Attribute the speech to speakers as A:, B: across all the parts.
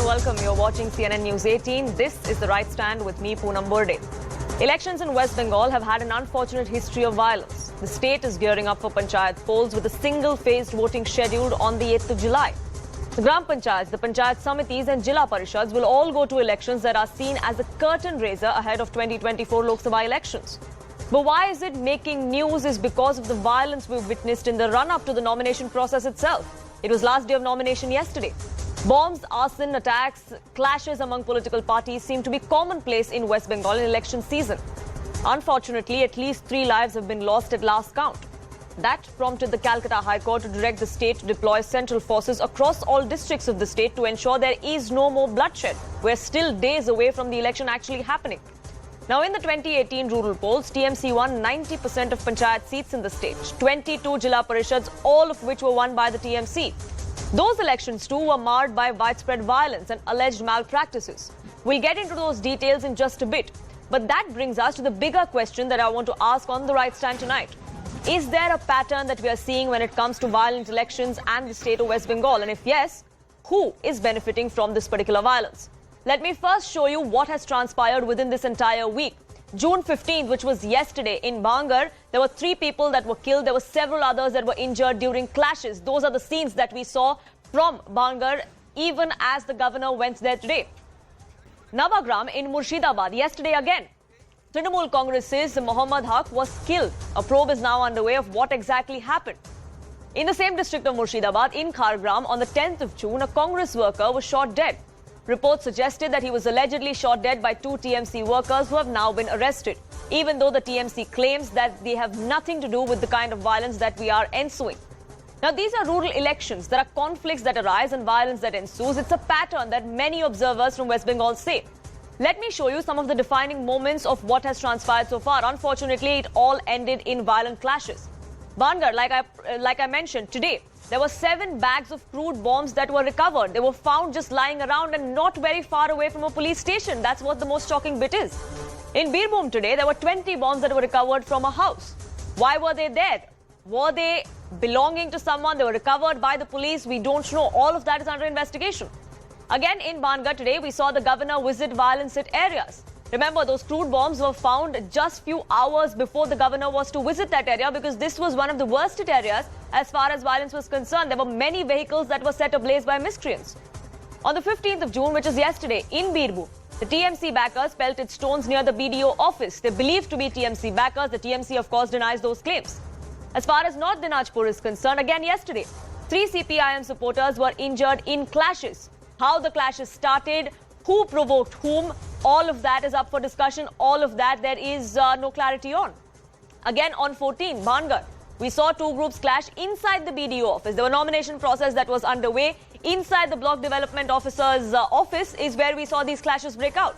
A: and welcome. You're watching CNN News 18. This is The Right Stand with me, Poonam Burde. Elections in West Bengal have had an unfortunate history of violence. The state is gearing up for Panchayat polls with a single-phased voting scheduled on the 8th of July. The Gram Panchayats, the Panchayat Samitis and Jilla Parishads will all go to elections that are seen as a curtain raiser ahead of 2024 Lok Sabha elections. But why is it making news is because of the violence we've witnessed in the run-up to the nomination process itself. It was last day of nomination yesterday. Bombs, arson, attacks, clashes among political parties seem to be commonplace in West Bengal in election season. Unfortunately, at least 3 lives have been lost at last count. That prompted the Calcutta High Court to direct the state to deploy central forces across all districts of the state to ensure there is no more bloodshed. We're still days away from the election actually happening. Now, in the 2018 rural polls, TMC won 90% of Panchayat seats in the state, 22 Jilla Parishads, all of which were won by the TMC. Those elections too were marred by widespread violence and alleged malpractices. We'll get into those details in just a bit. But that brings us to the bigger question that I want to ask on The Right Stand tonight. Is there a pattern that we are seeing when it comes to violent elections and the state of West Bengal? And if yes, who is benefiting from this particular violence? Let me first show you what has transpired within this entire week. June 15th, which was yesterday, in Bangar, there were 3 people that were killed. There were several others that were injured during clashes. Those are the scenes that we saw from Bangar, even as the governor went there today. Navagram in Murshidabad, yesterday again. Trinamool Congress's Muhammad Haq was killed. A probe is now underway of what exactly happened. In the same district of Murshidabad, in Khargram, on the 10th of June, a Congress worker was shot dead. Reports suggested that he was allegedly shot dead by 2 TMC workers who have now been arrested, even though the TMC claims that they have nothing to do with the kind of violence that we are ensuing. Now, these are rural elections. There are conflicts that arise and violence that ensues. It's a pattern that many observers from West Bengal say. Let me show you some of the defining moments of what has transpired so far. Unfortunately, it all ended in violent clashes. Bangar, like I mentioned, today, there were 7 bags of crude bombs that were recovered. They were found just lying around and not very far away from a police station. That's what the most shocking bit is. In Birbhum today, there were 20 bombs that were recovered from a house. Why were they there? Were they belonging to someone? They were recovered by the police. We don't know. All of that is under investigation. Again, in Bangar today, we saw the governor visit violence-hit areas. Remember, those crude bombs were found just few hours before the governor was to visit that area because this was one of the worst hit areas as far as violence was concerned. There were many vehicles that were set ablaze by miscreants. On the 15th of June, which is yesterday, in Birbhum, the TMC backers pelted stones near the BDO office. They believed to be TMC backers. The TMC, of course, denies those claims. As far as North Dinajpur is concerned, again yesterday, 3 CPIM supporters were injured in clashes. How the clashes started, who provoked whom, all of that is up for discussion. All of that there is no clarity on. Again, on 14, Bangar, we saw 2 groups clash inside the BDO office. There was a nomination process that was underway. Inside the block development officer's office is where we saw these clashes break out.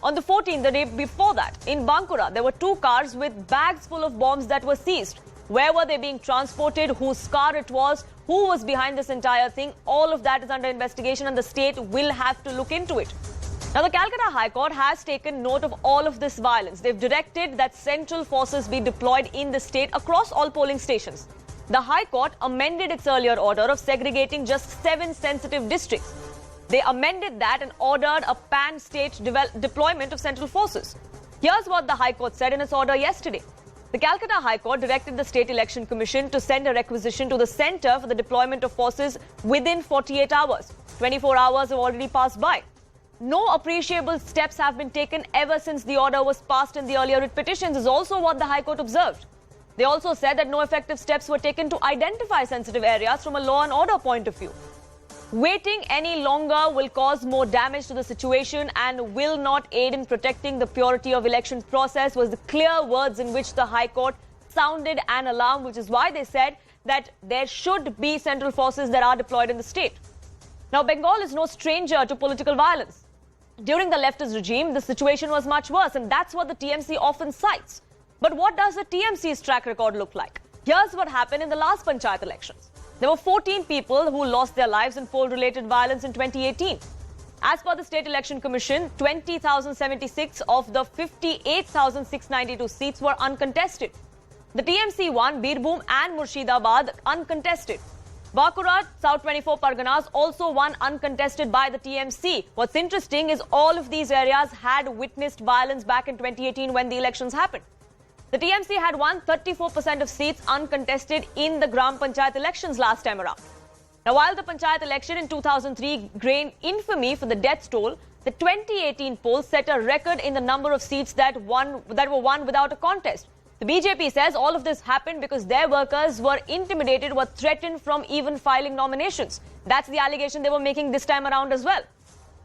A: On the 14th, the day before that, in Bankura, there were 2 cars with bags full of bombs that were seized. Where were they being transported? Whose car it was? Who was behind this entire thing? All of that is under investigation and the state will have to look into it. Now, the Calcutta High Court has taken note of all of this violence. They've directed that central forces be deployed in the state across all polling stations. The High Court amended its earlier order of segregating just 7 sensitive districts. They amended that and ordered a pan-state deployment of central forces. Here's what the High Court said in its order yesterday. The Calcutta High Court directed the State Election Commission to send a requisition to the centre for the deployment of forces within 48 hours. 24 hours have already passed by. No appreciable steps have been taken ever since the order was passed in the earlier writ petitions is also what the High Court observed. They also said that no effective steps were taken to identify sensitive areas from a law and order point of view. Waiting any longer will cause more damage to the situation and will not aid in protecting the purity of election process was the clear words in which the High Court sounded an alarm, which is why they said that there should be central forces that are deployed in the state. Now, Bengal is no stranger to political violence. During the leftist regime, the situation was much worse, and that's what the TMC often cites. But what does the TMC's track record look like? Here's what happened in the last Panchayat elections. There were 14 people who lost their lives in poll-related violence in 2018. As per the State Election Commission, 20,076 of the 58,692 seats were uncontested. The TMC won Birbhum and Murshidabad uncontested. Bankura, South 24 Parganas also won uncontested by the TMC. What's interesting is all of these areas had witnessed violence back in 2018 when the elections happened. The TMC had won 34% of seats uncontested in the Gram Panchayat elections last time around. Now, while the Panchayat election in 2003 gained infamy for the death toll, the 2018 poll set a record in the number of seats that were won without a contest. The BJP says all of this happened because their workers were intimidated, were threatened from even filing nominations. That's the allegation they were making this time around as well.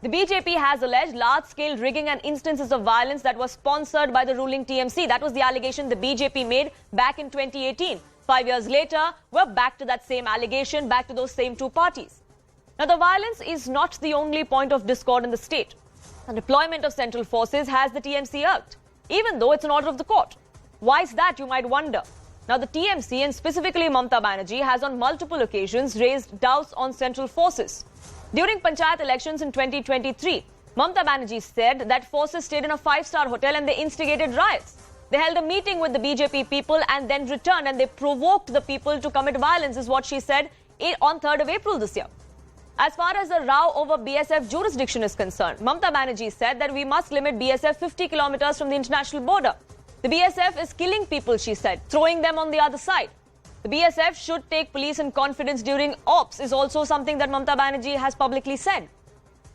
A: The BJP has alleged large-scale rigging and instances of violence that was sponsored by the ruling TMC. That was the allegation the BJP made back in 2018. 5 years later, we're back to that same allegation, back to those same two parties. Now, the violence is not the only point of discord in the state. The deployment of central forces has the TMC irked, even though it's an order of the court. Why is that, you might wonder? Now, the TMC and specifically Mamata Banerjee has on multiple occasions raised doubts on central forces. During Panchayat elections in 2023, Mamata Banerjee said that forces stayed in a 5-star hotel and they instigated riots. They held a meeting with the BJP people and then returned and they provoked the people to commit violence, is what she said on 3rd of April this year. As far as the row over BSF jurisdiction is concerned, Mamata Banerjee said that we must limit BSF 50 kilometers from the international border. The BSF is killing people, she said, throwing them on the other side. The BSF should take police in confidence during ops is also something that Mamata Banerjee has publicly said.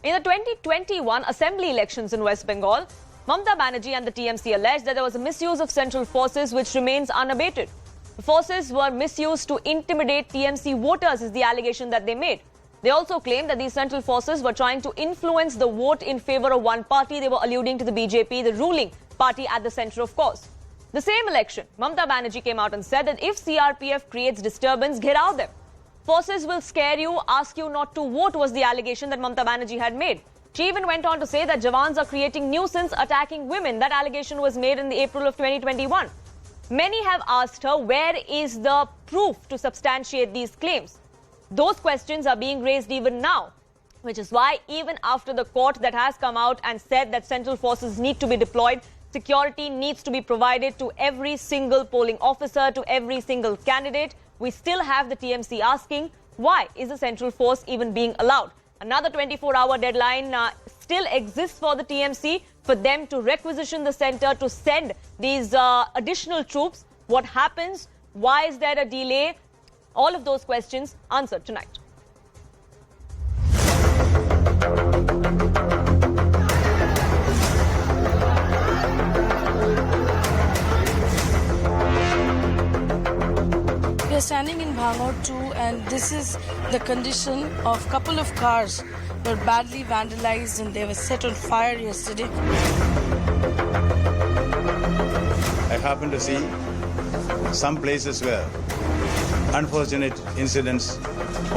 A: In the 2021 assembly elections in West Bengal, Mamata Banerjee and the TMC alleged that there was a misuse of central forces which remains unabated. The forces were misused to intimidate TMC voters is the allegation that they made. They also claimed that these central forces were trying to influence the vote in favor of one party. They were alluding to the BJP, the ruling party at the center, of course. The same election, Mamata Banerjee came out and said that if CRPF creates disturbance, get out them. Forces will scare you, ask you not to vote was the allegation that Mamata Banerjee had made. She even went on to say that Jawans are creating nuisance, attacking women. That allegation was made in the April of 2021. Many have asked her where is the proof to substantiate these claims. Those questions are being raised even now, which is why even after the court that has come out and said that central forces need to be deployed, security needs to be provided to every single polling officer, to every single candidate, we still have the TMC asking, why is the central force even being allowed? Another 24-hour deadline still exists for the TMC for them to requisition the center to send these additional troops. What happens? Why is there a delay? All of those questions answered tonight.
B: We are standing in Bhangot 2 and this is the condition of a couple of cars were badly vandalized and they were set on fire yesterday.
C: I happened to see some places where unfortunate incidents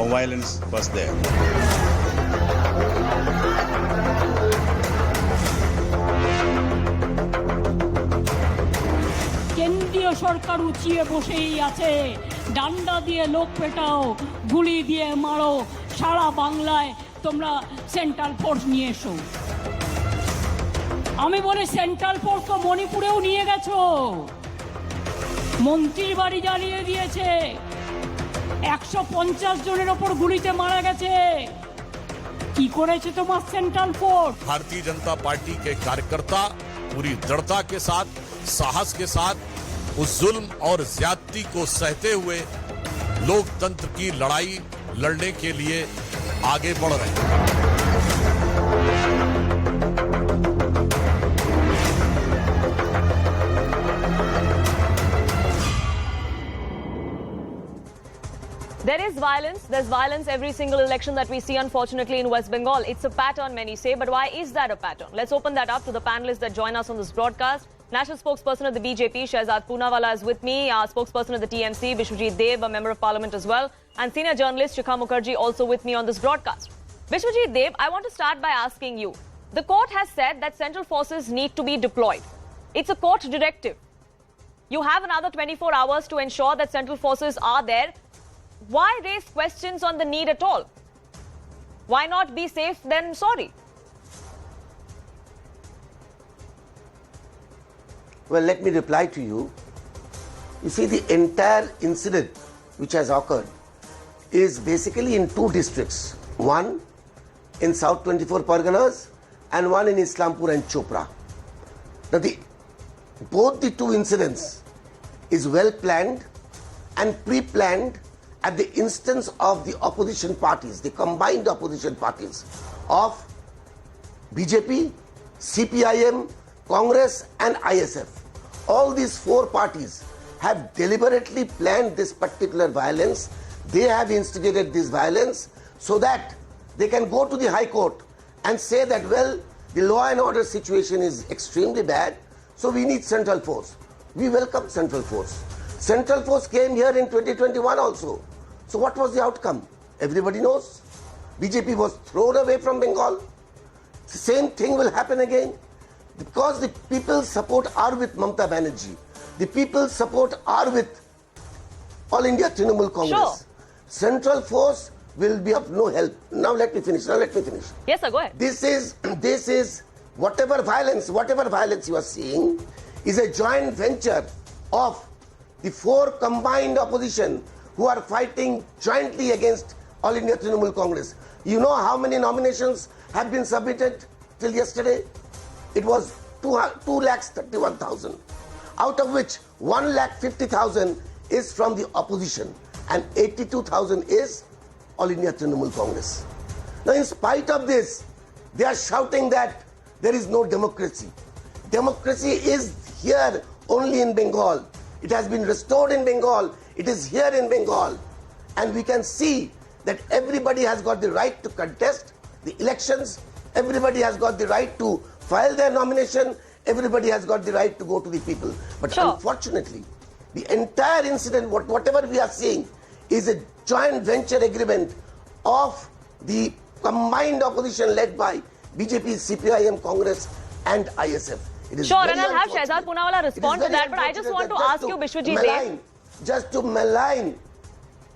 C: of violence was there.
D: কেন্দ্রীয় সরকার উঁচিয়ে বসেই আছে ডান্ডা দিয়ে লোক পেটাও গুলি দিয়ে মারো সারা বাংলায় তোমরা সেন্ট্রাল ফোর্স নিয়ে এসো আমি বলি সেন্ট্রাল ফোর্স তো মণিপুরেও নিয়ে গেছো মন্ত্রীর বাড়ি জ্বালিয়ে দিয়েছে 150 জনের উপর গুলিতে মারা গেছে কি করেছে তোমার central force
E: Bharatiya Janata party के कार्यकर्ता पूरी दृढ़ता के साथ साहस के साथ उस जुल्म और ज्यादती को सहते हुए लोकतंत्र की लड़ाई लड़ने के लिए आगे बढ़ रहे हैं।
A: There is violence. There's violence every single election that we see, unfortunately, in West Bengal. It's a pattern, many say. But why is that a pattern? Let's open that up to the panelists that join us on this broadcast. National spokesperson of the BJP, Shehzad Poonawala, is with me. Our spokesperson of the TMC, Vishwajit Dev, a member of parliament as well. And senior journalist Shikha Mukherjee also with me on this broadcast. Vishwajit Dev, I want to start by asking you. The court has said that central forces need to be deployed. It's a court directive. You have another 24 hours to ensure that central forces are there. Why raise questions on the need at all? Why not be safe than sorry?
F: Well, let me reply to you. You see, the entire incident which has occurred is basically in two districts. One in South 24 Parganas and one in Islampur and Chopra. Now both the two incidents is well planned and pre-planned at the instance of the opposition parties, the combined opposition parties of BJP, CPIM, Congress and ISF. All these four parties have deliberately planned this particular violence. They have instigated this violence so that they can go to the High Court and say that, well, the law and order situation is extremely bad, so we need central force. We welcome central force. Central force came here in 2021 also. So what was the outcome? Everybody knows. BJP was thrown away from Bengal. The same thing will happen again. Because the people's support are with Mamata Banerjee. The people's support are with All India Trinamool Congress.
A: Sure.
F: Central force will be of no help. Now let me finish.
A: Yes, sir, go ahead.
F: This is whatever violence you are seeing is a joint venture of the four combined opposition who are fighting jointly against All India Trinamool Congress. You know how many nominations have been submitted till yesterday? It was 2,31,000, out of which 1,50,000 is from the opposition and 82,000 is All India Trinamool Congress. Now, in spite of this, they are shouting that there is no democracy. Democracy is here only in Bengal. It has been restored in Bengal. It is here in Bengal. And we can see that everybody has got the right to contest the elections. Everybody has got the right to file their nomination. Everybody has got the right to go to the people. But
A: sure,
F: unfortunately, the entire incident, whatever we are seeing, is a joint venture agreement of the combined opposition led by BJP, CPIM, Congress and ISF. It is
A: sure,
F: very
A: and I'll have
F: unfortunate.
A: Shehzad Poonawala respond to that, but I just want to ask you, Bishwajit Dev.
F: Just to malign.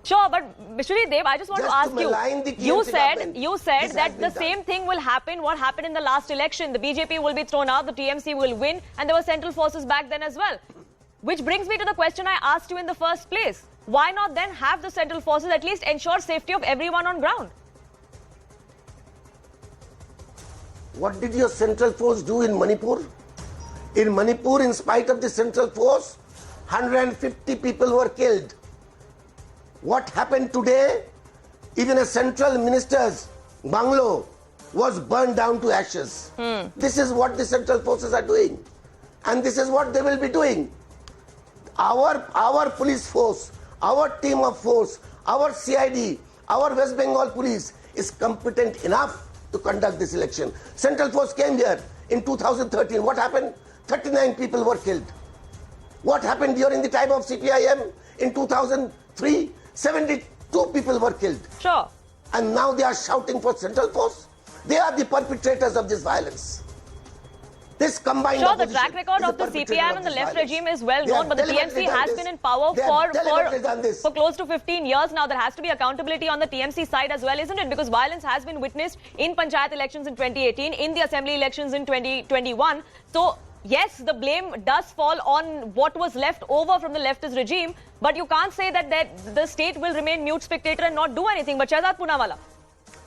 A: Sure, but Bishwajit Dev, I just want to ask you said that the same thing will happen, what happened in the last election. The BJP will be thrown out, the TMC will win, and there were central forces back then as well. Which brings me to the question I asked you in the first place. Why not then have the central forces at least ensure safety of everyone on ground?
F: What did your central force do in Manipur? In Manipur, in spite of the central force, 150 people were killed. What happened today? Even a central minister's bungalow was burned down to ashes. This is what the central forces are doing. And this is what they will be doing. Our police force, our team of force, our CID, our West Bengal police is competent enough to conduct this election. Central force came here in 2013. What happened? 39 people were killed. What happened during the time of CPIM in 2003? 72 people were killed.
A: Sure.
F: And now they are shouting for central force. They are the perpetrators of this violence. This combined
A: sure, the track record of the CPIM and the left regime is well known, but the TMC has been in power for close to 15 years now. There has to be accountability on the TMC side as well, isn't it? Because violence has been witnessed in Panchayat elections in 2018, in the assembly elections in 2021. So, yes, the blame does fall on what was left over from the leftist regime, but you can't say that the state will remain mute spectator and not do anything. But Shehzad Poonawala,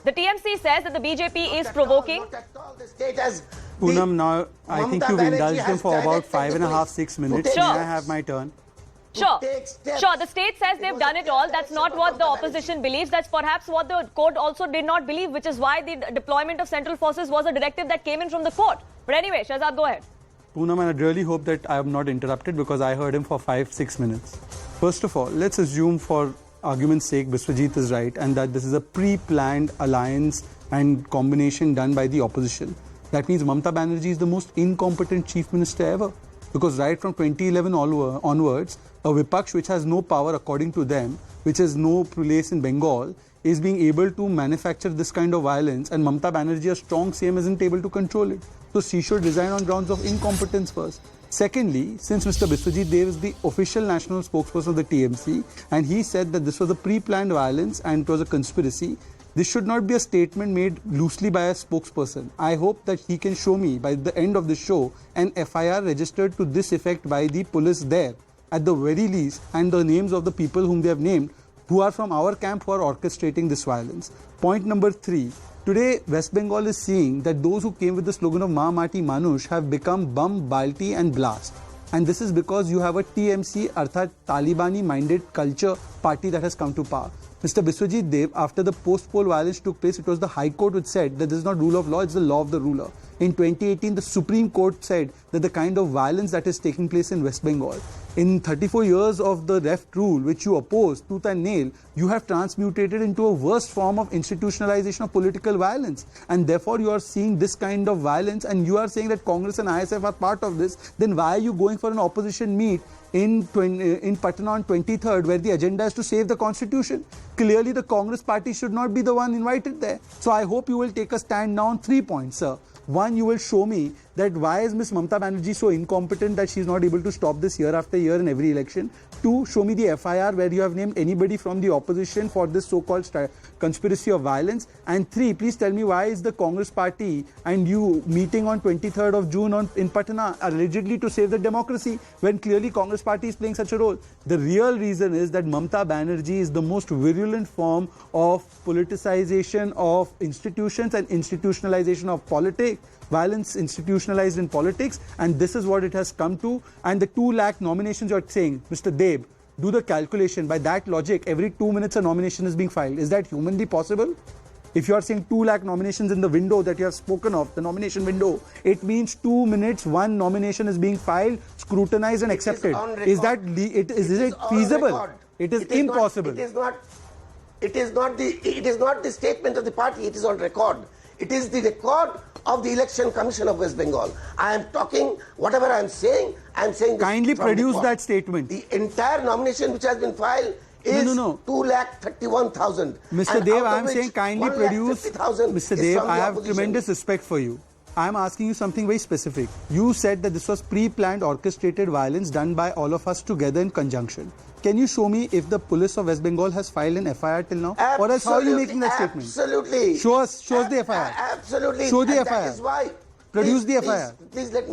A: the TMC says that the BJP is provoking.
F: Not at all. The state has...
G: Poonam, now I think you've indulged them for about 5.5-6 minutes.
A: Sure.
G: May I have my turn?
A: Sure. Sure, the state says they've done it all. That's not what the opposition believes. That's perhaps what the court also did not believe, which is why the deployment of central forces was a directive that came in from the court. But anyway, Shehzad, go ahead.
G: Poonam, I really hope that I am not interrupted because I heard him for 5-6 minutes. First of all, let's assume for argument's sake Biswajit is right and that this is a pre-planned alliance and combination done by the opposition. That means Mamata Banerjee is the most incompetent chief minister ever. Because right from 2011 onwards, a Vipaksh which has no power according to them, which has no place in Bengal, is being able to manufacture this kind of violence, and Mamata Banerjee, a strong CM, isn't able to control it. So she should resign on grounds of incompetence first. Secondly, since Mr. Biswajit Dev is the official national spokesperson of the TMC, and he said that this was a pre-planned violence and it was a conspiracy, this should not be a statement made loosely by a spokesperson. I hope that he can show me by the end of the show an FIR registered to this effect by the police there, at the very least, and the names of the people whom they have named who are from our camp who are orchestrating this violence. Point number 3. Today, West Bengal is seeing that those who came with the slogan of Ma Mati Manush have become Bum, Balti and Blast. And this is because you have a TMC, arthat Talibani-minded culture party that has come to power. Mr. Biswajit Dev, after the post-poll violence took place, it was the High Court which said that this is not rule of law, it's the law of the ruler. In 2018, the Supreme Court said that the kind of violence that is taking place in West Bengal, in 34 years of the left rule, which you opposed tooth and nail, you have transmutated into a worst form of institutionalization of political violence. And therefore, you are seeing this kind of violence and you are saying that Congress and ISF are part of this. Then why are you going for an opposition meet in Patna on 23rd, where the agenda is to save the constitution? Clearly, the Congress party should not be the one invited there. So I hope you will take a stand now on 3 points, sir. One, you will show me that why is Ms. Mamata Banerjee so incompetent that she is not able to stop this year after year in every election. 2, show me the FIR where you have named anybody from the opposition for this so-called conspiracy of violence. And 3, please tell me why is the Congress party and you meeting on 23rd of June in Patna allegedly to save the democracy when clearly Congress party is playing such a role. The real reason is that Mamata Banerjee is the most virulent form of politicization of institutions and institutionalization of politics. Violence institutionalized in politics, and this is what it has come to. And the 2 lakh nominations you're saying, Mr. Deb, do the calculation. By that logic, every 2 minutes a nomination is being filed. Is that humanly possible? If you are saying 2 lakh nominations in the window that you have spoken of, the nomination window, it means 2 minutes, 1 nomination is being filed, scrutinized and accepted. Is it feasible? It is impossible.
F: It is not the statement of the party, it is on record. It is the record of the Election Commission of West Bengal. I am talking, whatever I am saying this.
G: Kindly produce that statement.
F: The entire nomination which has been filed is 2,31,000.
G: Mr. Dev, I am saying kindly produce. Mr. Dev, I have tremendous respect for you. I am asking you something very specific. You said that this was pre-planned, orchestrated violence done by all of us together in conjunction. Can you show me if the police of West Bengal has filed an FIR till now?
F: Absolutely,
G: or else how are you making that statement?
F: Absolutely.
G: Show us the FIR.
F: Absolutely.
G: Show the FIR.
F: That is why.
G: Produce the FIR.
F: Please let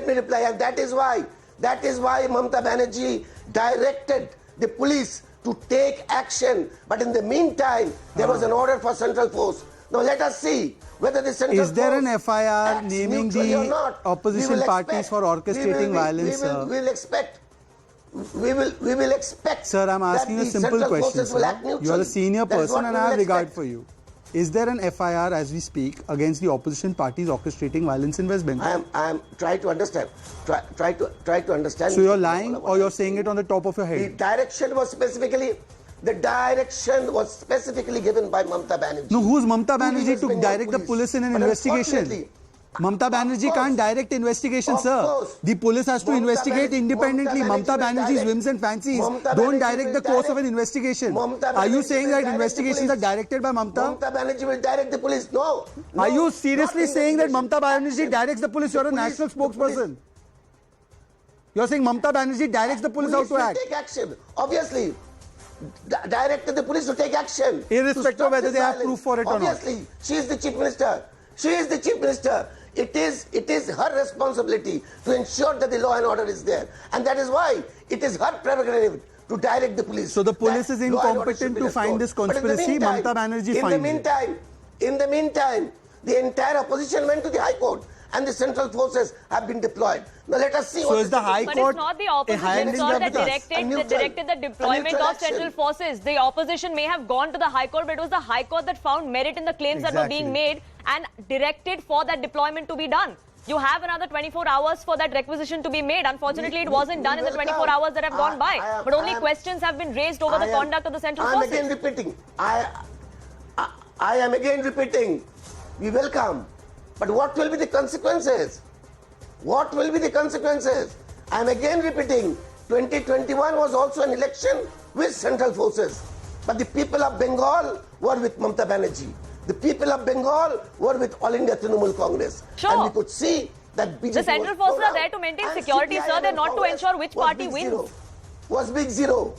F: me reply. And that is why Mamata Banerjee directed the police to take action. But in the meantime, there was an order for Central Force. Now let us see whether the Central Force...
G: Is there an FIR naming the opposition parties for orchestrating violence?
F: We will expect.
G: Sir, I'm asking a simple question. Sir. You are a senior person and I have regard for you. Is there an FIR as we speak against the opposition parties orchestrating violence in West Bengal?
F: I am trying to understand. Try to understand.
G: So you're lying or you're saying it on the top of your head?
F: The direction was specifically given by Mamata Banerjee.
G: No, who's Mamata Banerjee to direct the police in an investigation? Mamata Banerjee can't direct investigation, sir. The police has to investigate independently. Mamata Banerjee's whims and fancies don't direct the course of an investigation. Are you saying that investigations are directed by Mamata?
F: Mamata Banerjee will direct the police. No.
G: Are you seriously saying that Mamata Banerjee directs the police? You're a national spokesperson. You're saying Mamata Banerjee directs the police how to act?
F: Take action. Obviously. Directed the police to take action.
G: Irrespective of whether they have proof for it or not.
F: Obviously. She is the chief minister. She is the chief minister. It is her responsibility to ensure that the law and order is there. And that is why it is her prerogative to direct the police.
G: So the police is incompetent to find this conspiracy. Mamata Banerjee finds it.
F: In the meantime, the entire opposition went to the High Court and the central forces have been deployed. Now let us see.
G: So is the High Court?
A: But it's not the opposition, sir, that directed the deployment of central forces. The opposition may have gone to the High Court, but it was the High Court that found merit in the claims that were being made and directed for that deployment to be done. You have another 24 hours for that requisition to be made. Unfortunately, it wasn't done in the 24 hours that have gone by. But only questions have been raised over the conduct of the central forces.
F: I am again repeating. We welcome. But what will be the consequences? What will be the consequences? I am again repeating. 2021 was also an election with central forces. But the people of Bengal were with Mamata Banerjee. The people of Bengal were with All India Trinamool Congress.
A: Sure.
F: And we could see that BJP
A: the central forces are there to maintain security, sir. They're not to ensure which party wins.
F: Was big zero.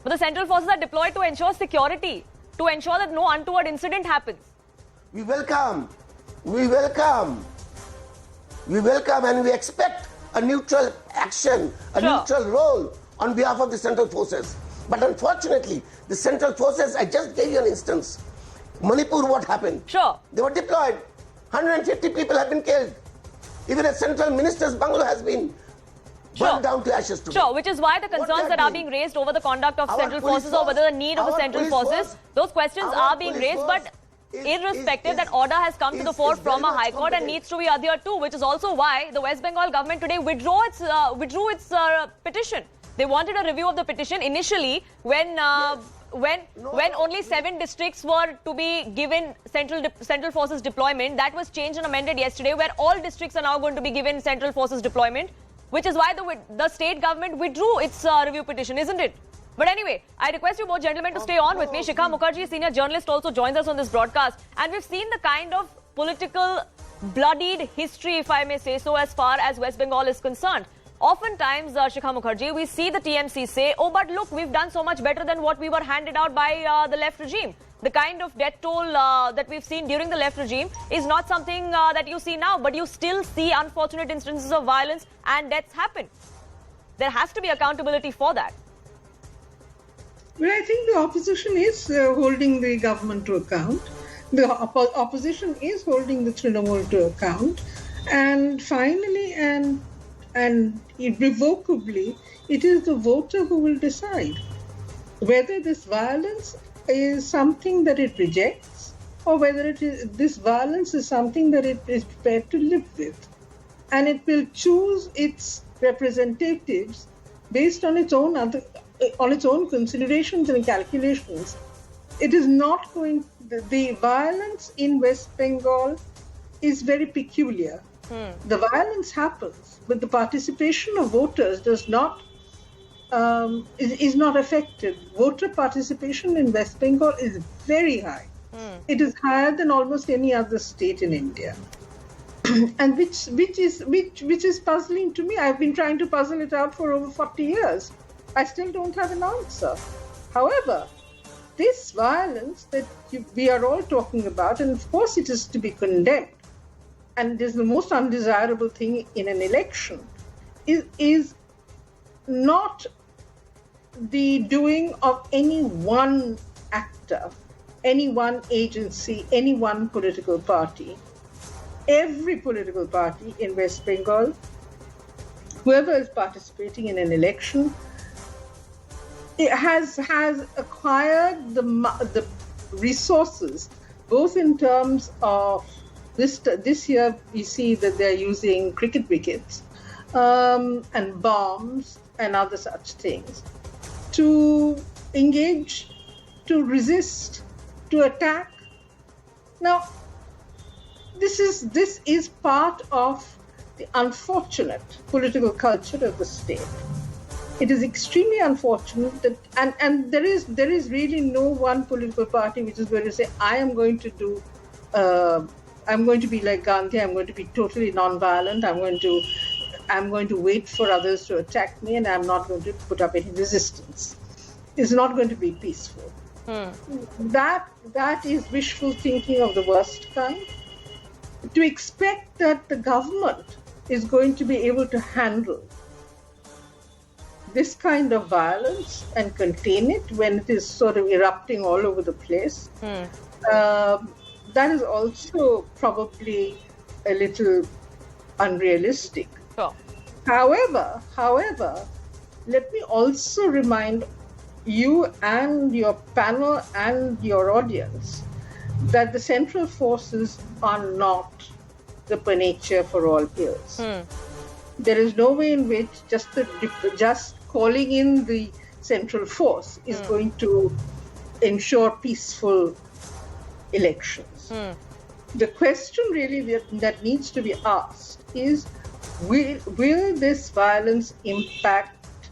A: But the central forces are deployed to ensure security, to ensure that no untoward incident happens.
F: We welcome and we expect a neutral action, a neutral role on behalf of the central forces. But unfortunately, the central forces, I just gave you an instance. Manipur, what happened?
A: Sure.
F: They were deployed. 150 people have been killed. Even a central minister's bungalow has been burned down to ashes today.
A: Sure, which is why the concerns that are being raised over the conduct of central forces or whether the need of the central forces, those questions are being raised, but irrespective, that order has come to the fore from a high court and needs to be adhered to, which is also why the West Bengal government today withdrew its petition. They wanted a review of the petition initially when only 7 districts were to be given central forces deployment. That was changed and amended yesterday, where all districts are now going to be given central forces deployment, which is why the state government withdrew its review petition, isn't it? But anyway, I request you both gentlemen to stay on with me. Shikha Mukherjee, senior journalist, also joins us on this broadcast. And we've seen the kind of political bloodied history, if I may say so, as far as West Bengal is concerned. Oftentimes, Shikha Mukherjee, we see the TMC say, oh, but look, we've done so much better than what we were handed out by the left regime. The kind of death toll that we've seen during the left regime is not something that you see now, but you still see unfortunate instances of violence and deaths happen. There has to be accountability for that.
H: Well, I think the opposition is holding the government to account. The opposition is holding the Trinamool to account. And finally and irrevocably, it is the voter who will decide whether this violence is something that it rejects or whether this violence is something that it is prepared to live with. And it will choose its representatives based on its own considerations and calculations. It is not going. The violence in West Bengal is very peculiar. The violence happens, but the participation of voters is not affected. Voter participation in West Bengal is very high. It is higher than almost any other state in India, and which is puzzling to me. I've been trying to puzzle it out for over 40 years. I still don't have an answer. However, this violence that we are all talking about, and of course it is to be condemned, and it is the most undesirable thing in an election, is not the doing of any one actor, any one agency, any one political party. Every political party in West Bengal, whoever is participating in an election, it has acquired the resources, both in terms of this year we see that they're using cricket wickets and bombs and other such things to engage, to resist, to attack. Now, this is part of the unfortunate political culture of the state. It is extremely unfortunate that, and there is really no one political party which is going to say, I am going to do, I'm going to be like Gandhi, I'm going to be totally non-violent, I'm going to wait for others to attack me, and I'm not going to put up any resistance. It's not going to be peaceful. That is wishful thinking of the worst kind. To expect that the government is going to be able to handle this kind of violence and contain it when it is sort of erupting all over the place, that is also probably a little unrealistic.
A: Sure.
H: However, let me also remind you and your panel and your audience that the central forces are not the panacea for all ills. There is no way in which just calling in the central force is going to ensure peaceful elections. The question really that needs to be asked is, will this violence impact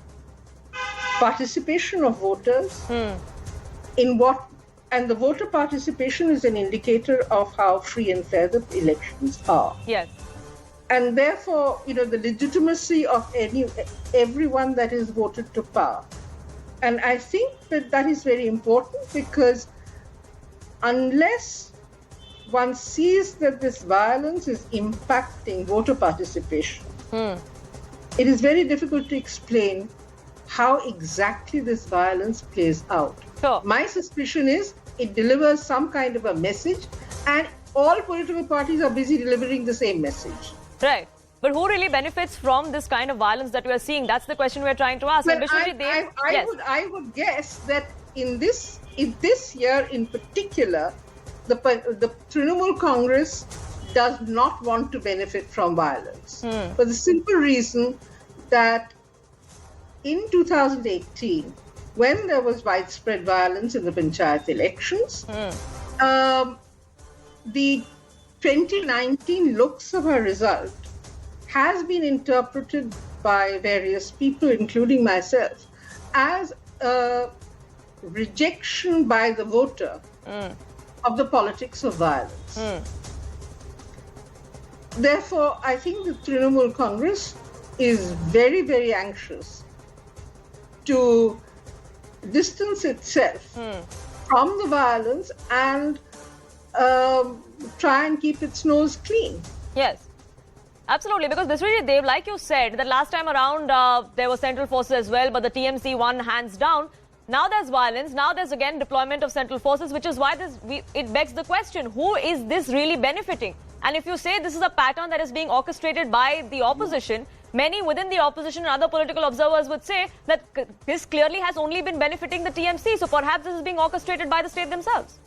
H: participation of voters in what? And the voter participation is an indicator of how free and fair the elections are.
A: Yes.
H: And therefore, the legitimacy of everyone that is voted to power. And I think that is very important, because unless one sees that this violence is impacting voter participation, it is very difficult to explain how exactly this violence plays out.
A: Sure.
H: My suspicion is it delivers some kind of a message, and all political parties are busy delivering the same message.
A: Right. But who really benefits from this kind of violence that we are seeing? That's the question we're trying to ask.
H: Well,
A: And Vishwajit, yes.
H: I would guess that in this year in particular, the Trinamool Congress does not want to benefit from violence for the simple reason that in 2018, when there was widespread violence in the Panchayat elections, the 2019 Lok Sabha result has been interpreted by various people, including myself, as a rejection by the voter of the politics of violence. Therefore, I think the Trinamool Congress is very, very anxious to distance itself from the violence and try and keep its nose clean.
A: Yes. Absolutely, because Vishwajit Dev, like you said, that last time around there were central forces as well, but the TMC won hands down. Now there's violence. Now there's again deployment of central forces, which is why it begs the question: who is this really benefiting? And if you say this is a pattern that is being orchestrated by the opposition, many within the opposition and other political observers would say that this clearly has only been benefiting the TMC. So perhaps this is being orchestrated by the state themselves.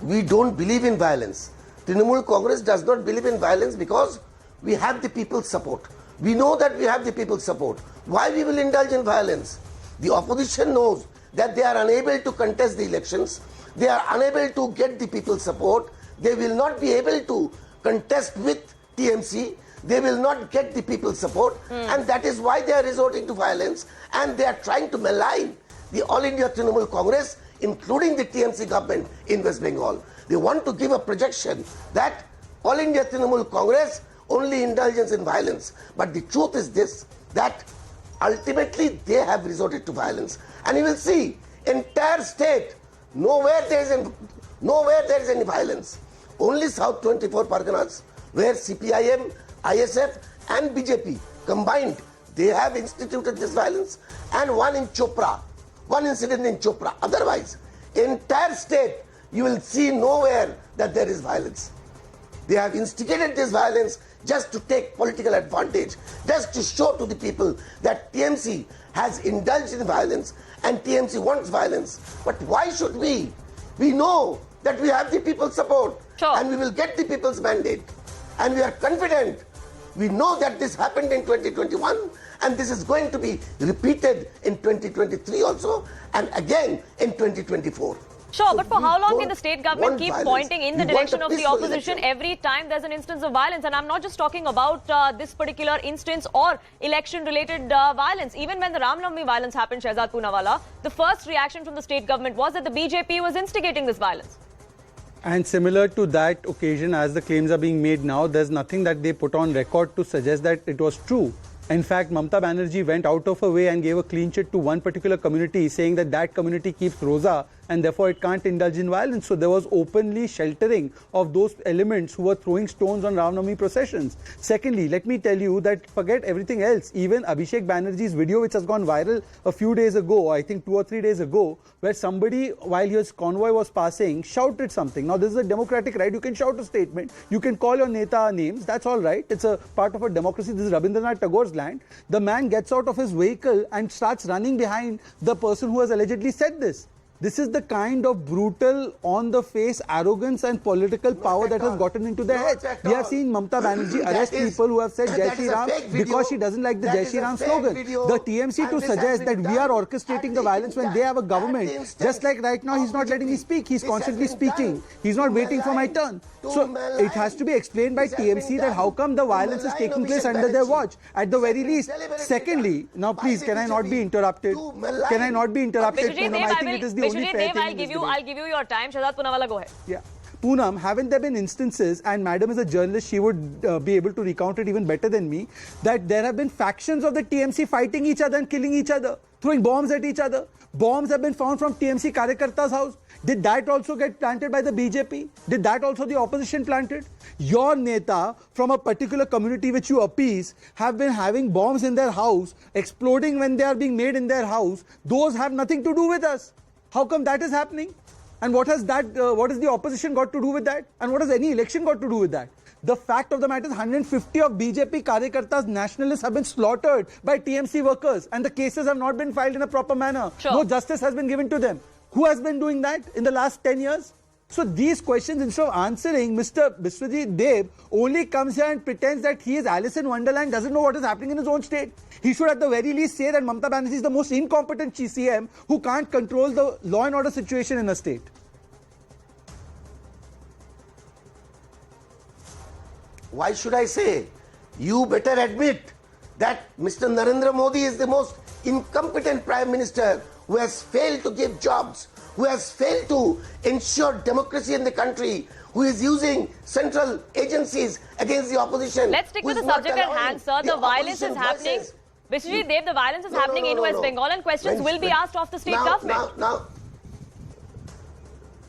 F: We don't believe in violence. Trinamool Congress does not believe in violence because we have the people's support. We know that we have the people's support. Why we will indulge in violence? The opposition knows that they are unable to contest the elections. They are unable to get the people's support. They will not be able to contest with TMC. They will not get the people's support. And that is why they are resorting to violence. And they are trying to malign the All India Trinamool Congress, including the TMC government in West Bengal. They want to give a projection that All India Trinamool Congress only indulges in violence. But the truth is this, that ultimately they have resorted to violence. And you will see, entire state, nowhere there is any violence. Only South 24 Parganas, where CPIM, ISF and BJP combined, they have instituted this violence. And one incident in Chopra. Otherwise, entire state, you will see nowhere that there is violence. They have instigated this violence just to take political advantage, just to show to the people that TMC has indulged in violence and TMC wants violence. But why should we? We know that we have the people's support and we will get the people's mandate. And we are confident. We know that this happened in 2021 and this is going to be repeated in 2023 also and again in 2024.
A: Sure, but for how long can the state government keep pointing in the direction of the opposition every time there's an instance of violence? And I'm not just talking about this particular instance or election-related violence. Even when the Ram Navami violence happened, Shehzad Poonawalla, the first reaction from the state government was that the BJP was instigating this violence.
G: And similar to that occasion, as the claims are being made now, there's nothing that they put on record to suggest that it was true. In fact, Mamata Banerjee went out of her way and gave a clean chit to one particular community, saying that that community keeps Roza and therefore it can't indulge in violence. So there was openly sheltering of those elements who were throwing stones on Ram Navami processions. Secondly, let me tell you that forget everything else. Even Abhishek Banerjee's video, which has gone viral a few days ago, I think 2 or 3 days ago, where somebody, while his convoy was passing, shouted something. Now, this is a democratic right. You can shout a statement. You can call your neta names. That's all right. It's a part of a democracy. This is Rabindranath Tagore's land. The man gets out of his vehicle and starts running behind the person who has allegedly said this. This is the kind of brutal, on-the-face arrogance and political power that has gotten into their heads. We have seen Mamata Banerjee arrest people who have said Jai Shri Ram because she doesn't like the Jai Shri Ram slogan. The TMC to suggest that we are orchestrating the violence when they have a government, just like right now he's not letting me speak, he's constantly speaking, he's not waiting for my turn. So it has to be explained by TMC that how come the violence is taking place under their watch, at the very least. Secondly, now please, can I not be interrupted? Can I not be interrupted? Poonam, I think it is the only fair thing
A: I'll give you your time. Shehzad Poonawalla, go ahead.
G: Yeah. Poonam, haven't there been instances, and Madam is a journalist, she would be able to recount it even better than me, that there have been factions of the TMC fighting each other and killing each other throwing bombs at each other. Bombs have been found from TMC Karyakarta's house. Did that also get planted by the BJP? Did that also the opposition planted? Your Neta from a particular community which you appease have been having bombs in their house, exploding when they are being made in their house. Those have nothing to do with us. How come that is happening? And what has the opposition got to do with that? And what has any election got to do with that? The fact of the matter is 150 of BJP Karyakartas, nationalists have been slaughtered by TMC workers and the cases have not been filed in a proper manner.
A: Sure.
G: No justice has been given to them. Who has been doing that in the last 10 years? So these questions, instead of answering, Mr. Biswajit Dev only comes here and pretends that he is Alice in Wonderland, doesn't know what is happening in his own state. He should at the very least say that Mamata Banerjee is the most incompetent CM who can't control the law and order situation in a state.
F: Why should I say? You better admit that Mr. Narendra Modi is the most incompetent Prime Minister who has failed to give jobs, who has failed to ensure democracy in the country, who is using central agencies against the opposition.
A: Let's stick to the subject at hand, sir. The violence is happening. Biswajit Dev, the violence is happening in West Bengal and questions will be asked of the state government.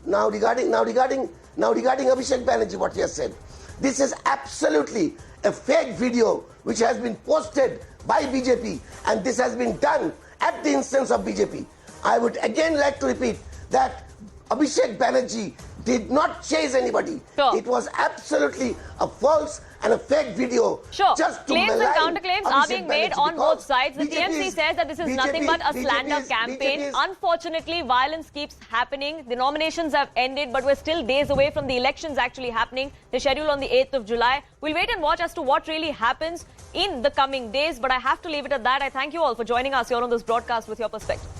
F: Now regarding Abhishek Banerjee, what he has said. This is absolutely a fake video which has been posted by BJP and this has been done at the instance of BJP. I would again like to repeat that Abhishek Banerjee did not chase anybody.
A: Sure.
F: It was absolutely a false and a fake video.
A: Sure.
F: Just to
A: claims and
F: malign
A: counterclaims
F: Abhishek
A: are being made
F: Banerjee
A: on both sides. The TMC says that this is nothing but a slander campaign. Unfortunately, violence keeps happening. The nominations have ended, but we're still days away from the elections actually happening. They're scheduled on the 8th of July. We'll wait and watch as to what really happens in the coming days, but I have to leave it at that. I thank you all for joining us here on this broadcast with your perspective.